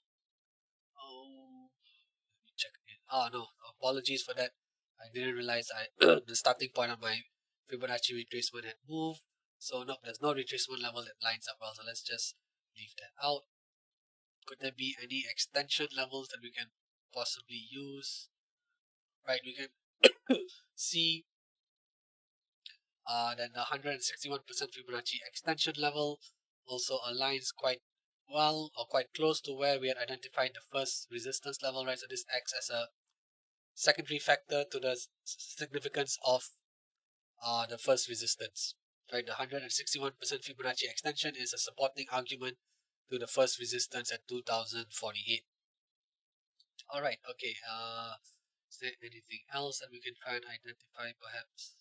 oh, let me check again. Oh no, apologies for that. I didn't realize the starting point of my Fibonacci retracement had moved. So no, there's no retracement level that lines up well. So let's just leave that out. Could there be any extension levels that we can possibly use? Right, we can see that the 161% Fibonacci extension level also aligns quite well or quite close to where we had identified the first resistance level, right? So this acts as a secondary factor to the significance of the first resistance, right? The 161% Fibonacci extension is a supporting argument to the first resistance at 2048. All right, okay. Is there anything else that we can try and identify, perhaps?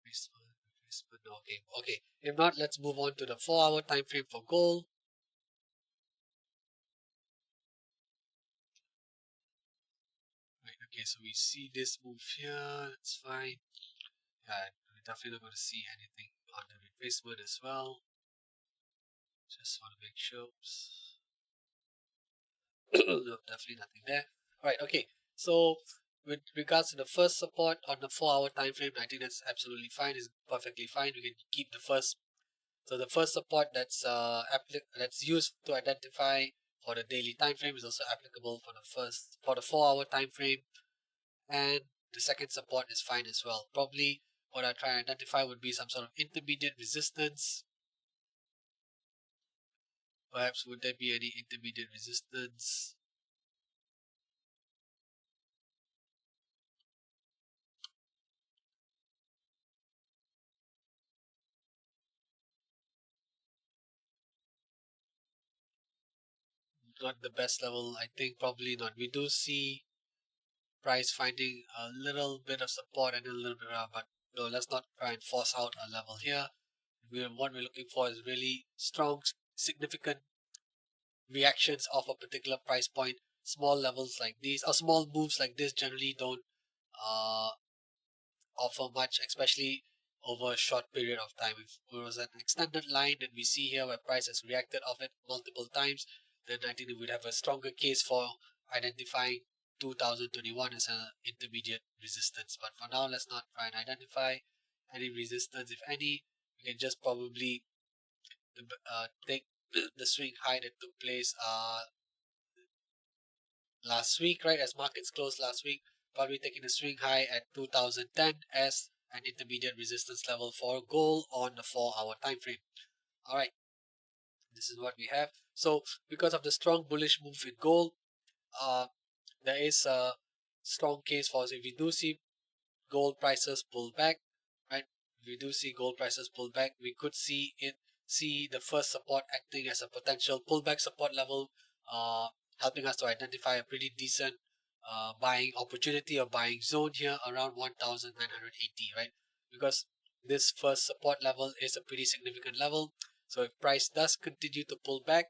Okay, okay. If not, let's move on to the 4-hour time frame for gold. Right, okay, so we see this move here. It's fine. Yeah, we're definitely not going to see anything on the retracement as well. Just want to make sure. No, definitely nothing there. Right, okay. So with regards to the first support on the 4-hour time frame, I think that's absolutely fine. It's perfectly fine. We can keep the first. So the first support that's used to identify for the daily time frame is also applicable for the 4-hour time frame, and the second support is fine as well. Probably what I try and identify would be some sort of intermediate resistance. Perhaps would there be any intermediate resistance? Not the best level, I think probably not. We do see price finding a little bit of support and a little bit around, but no, let's not try and force out a level here. What we're looking for is really strong, significant reactions of a particular price point. Small levels like these, or small moves like this, generally don't uh, offer much, especially over a short period of time. If there was an extended line that we see here where price has reacted off it multiple times, then I think we'd have a stronger case for identifying 2021 as an intermediate resistance. But for now, let's not try and identify any resistance. If any, we can just probably take the swing high that took place last week, right? As markets closed last week, probably taking a swing high at 2010 as an intermediate resistance level for gold on the 4-hour time frame. All right. This is what we have. So because of the strong bullish move in gold, uh, there is a strong case for us. If we do see gold prices pull back, right? If we do see gold prices pull back, we could see the first support acting as a potential pullback support level, helping us to identify a pretty decent buying opportunity or buying zone here around 1980, right? Because this first support level is a pretty significant level. So if price does continue to pull back,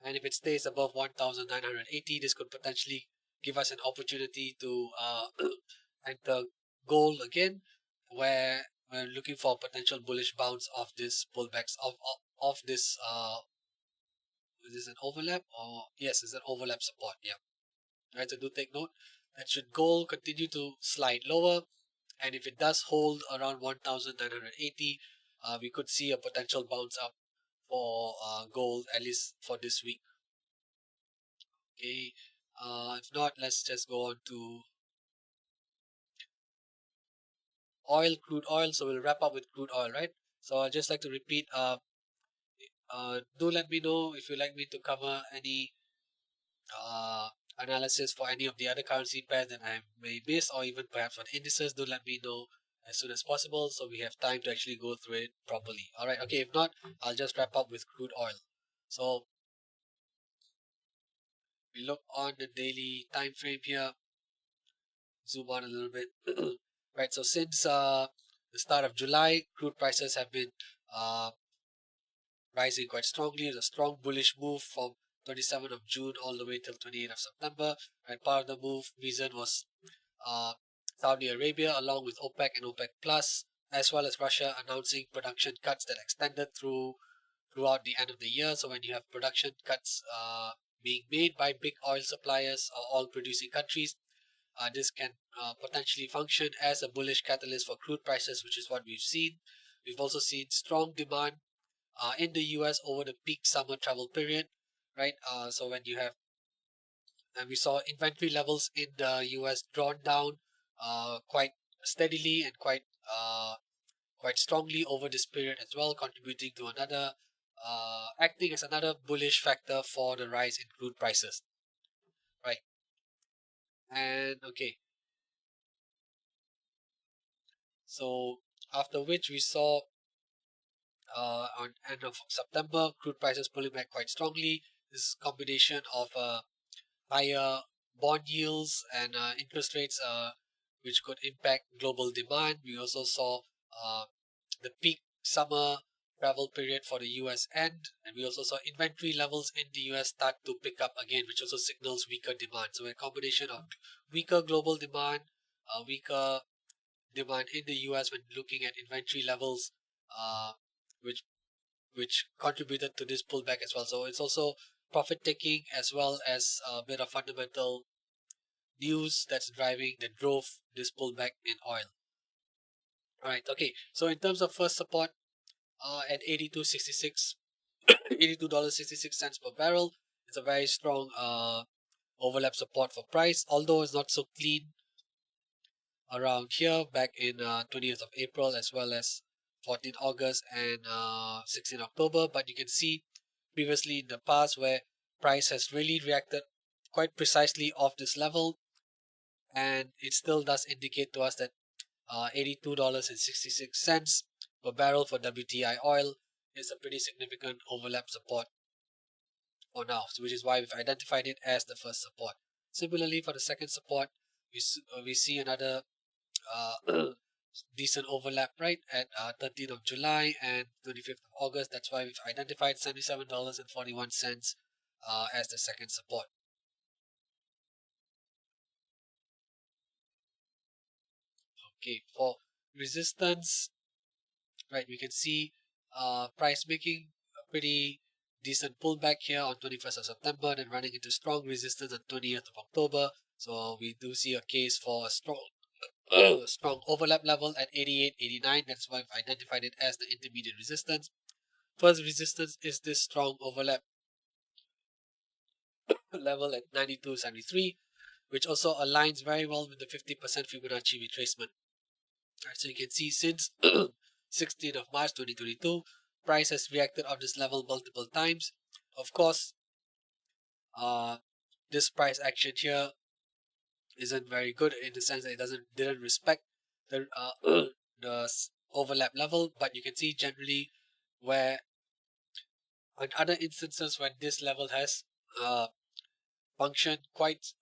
and if it stays above 1980, this could potentially give us an opportunity to enter gold again, where we're looking for a potential bullish bounce of this pullbacks of this is this an overlap, or yes, it's an overlap support. Yeah, right. So do take note that should gold continue to slide lower, and if it does hold around 1980, we could see a potential bounce up for gold, at least for this week. Okay. If not, let's just go on to crude oil. So we'll wrap up with crude oil, right? So I'd just like to repeat, do let me know if you'd like me to cover any uh, analysis for any of the other currency pairs that I may miss, or even perhaps on indices. Do let me know as soon as possible so we have time to actually go through it properly. All right. Okay. If not, I'll just wrap up with crude oil. So we look on the daily time frame here. Zoom on a little bit. Right. So since the start of July, crude prices have been uh, rising quite strongly. It's a strong bullish move from 27th of June all the way till 28th of September. And part of the move reason was uh, Saudi Arabia, along with OPEC and OPEC Plus, as well as Russia announcing production cuts that extended throughout the end of the year. So when you have production cuts being made by big oil suppliers or oil producing countries, this can potentially function as a bullish catalyst for crude prices, which is what we've seen. We've also seen strong demand in the US over the peak summer travel period, right? So when you have, and we saw inventory levels in the US drawn down quite steadily and quite strongly over this period as well, contributing to another acting as another bullish factor for the rise in crude prices, right? And okay, so after which we saw on end of September, crude prices pulling back quite strongly. This combination of higher bond yields and interest rates, which could impact global demand. We also saw uh, the peak summer travel period for the US end, and we also saw inventory levels in the US start to pick up again, which also signals weaker demand. So a combination of weaker global demand, weaker demand in the US when looking at inventory levels, uh, which which contributed to this pullback as well. So it's also profit taking as well as a bit of fundamental news that drove this pullback in oil. All right, okay. So in terms of first support, at 82.66, $82.66 per barrel, it's a very strong overlap support for price, although it's not so clean around here back in 20th of April as well as 14th August and 16th October. But you can see previously in the past where price has really reacted quite precisely off this level, and it still does indicate to us that $82.66 per barrel for WTI oil is a pretty significant overlap support for now, so which is why we've identified it as the first support. Similarly, for the second support, we see another decent overlap right at 13th of July and 25th of August. That's why we've identified $77.41 as the second support. Okay, for resistance, right, we can see price making a pretty decent pullback here on 21st of September, then running into strong resistance on 20th of October. So we do see a case for a strong overlap level at 88.89. That's why I've identified it as the intermediate resistance. First resistance is this strong overlap level at 92.73, which also aligns very well with the 50% Fibonacci retracement. Right, so you can see since 16th of March 2022, price has reacted on this level multiple times. Of course, this price action here isn't very good in the sense that it didn't respect the overlap level, but you can see generally where in other instances when this level has functioned quite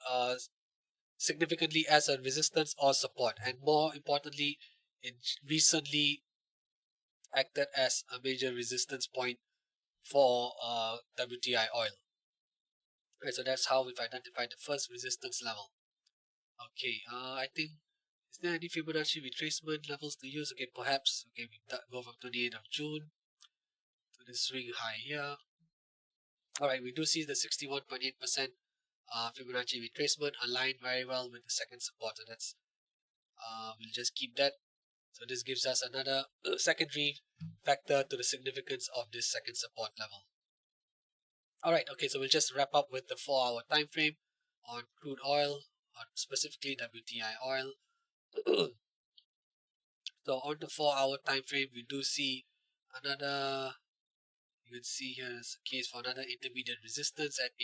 significantly as a resistance or support, and more importantly, it recently acted as a major resistance point for WTI oil. Right, so that's how we've identified the first resistance level. Okay, I think, is there any Fibonacci retracement levels to use? Okay, perhaps. Okay, we go from 28th of June to the swing high here. Alright, we do see the 61.8% Fibonacci retracement aligned very well with the second support. So that's, we'll just keep that. So this gives us another secondary factor to the significance of this second support level. Alright, okay, so we'll just wrap up with the 4-hour time frame on crude oil, on specifically WTI oil. So on the 4-hour time frame, we do see another, you can see here is a case for another intermediate resistance at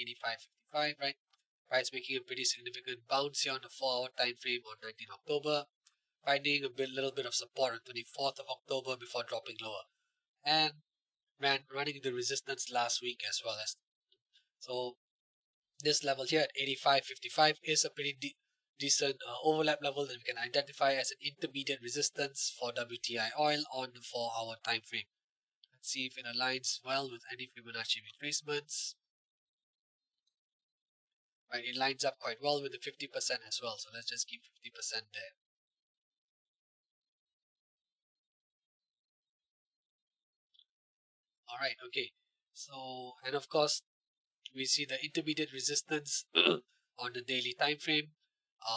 85.55, right? Price making a pretty significant bounce here on the 4-hour time frame on 19th October, finding a little bit of support on 24th of October before dropping lower, and running the resistance last week as well. As so this level here at 85.55 is a pretty decent overlap level that we can identify as an intermediate resistance for WTI oil on the 4-hour time frame. Let's see if it aligns well with any Fibonacci retracements. Right, it lines up quite well with the 50% as well, so let's just keep 50% there. Alright, okay. So, and of course, we see the intermediate resistance on the daily time frame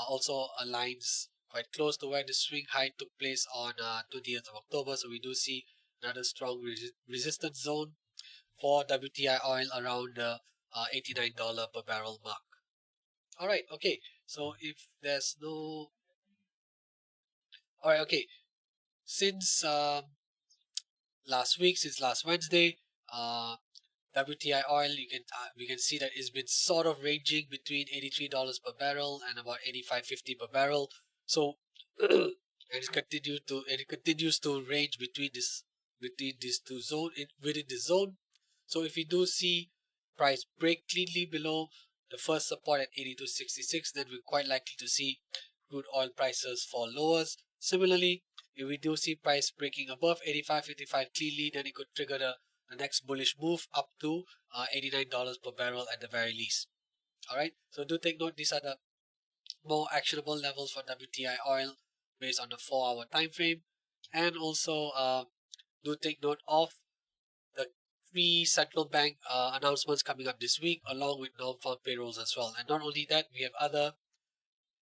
also aligns quite close to where the swing high took place on 20th of October. So we do see another strong resistance zone for WTI oil around the $89 per barrel mark. Alright, okay. So if there's no... Alright, okay. Since last week, since last Wednesday, WTI oil, we can see that it's been sort of ranging between $83 per barrel and about $85.50 per barrel. So and it continues to range between these two zones within the zone. So if we do see price break cleanly below the first support at 82.66, then we're quite likely to see crude oil prices fall lower. Similarly, if we do see price breaking above 85.55 cleanly, then it could trigger the next bullish move up to $89 per barrel at the very least. Alright, so do take note, these are the more actionable levels for WTI oil based on the 4-hour time frame. And also do take note of the 3 central bank announcements coming up this week, along with non-farm payrolls as well. And not only that, we have other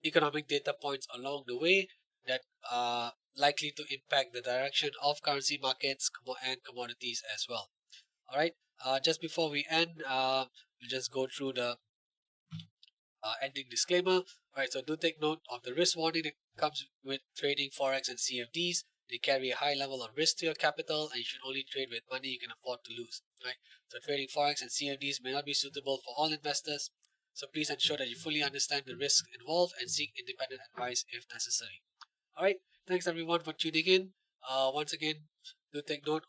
economic data points along the way that are likely to impact the direction of currency markets and commodities as well. Alright, just before we end, we'll just go through the ending disclaimer. Alright, so do take note of the risk warning that comes with trading Forex and CFDs. They carry a high level of risk to your capital, and you should only trade with money you can afford to lose. Right, so trading Forex and CFDs may not be suitable for all investors, so please ensure that you fully understand the risks involved and seek independent advice if necessary. Alright, thanks everyone for tuning in. Once again, do take note,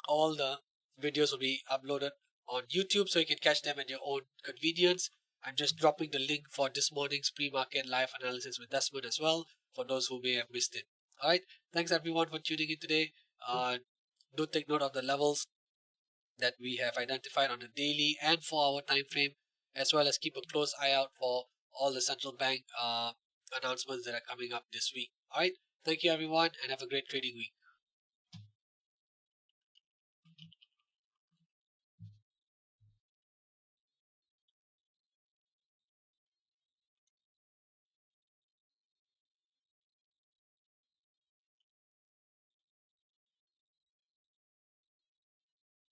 all the videos will be uploaded on YouTube, so you can catch them at your own convenience. I'm just dropping the link for this morning's pre-market live analysis with Desmond as well, for those who may have missed it. Alright, thanks everyone for tuning in today. Do take note of the levels that we have identified on the daily and 4-hour time frame, as well as keep a close eye out for all the central bank announcements that are coming up this week. Alright, thank you everyone, and have a great trading week.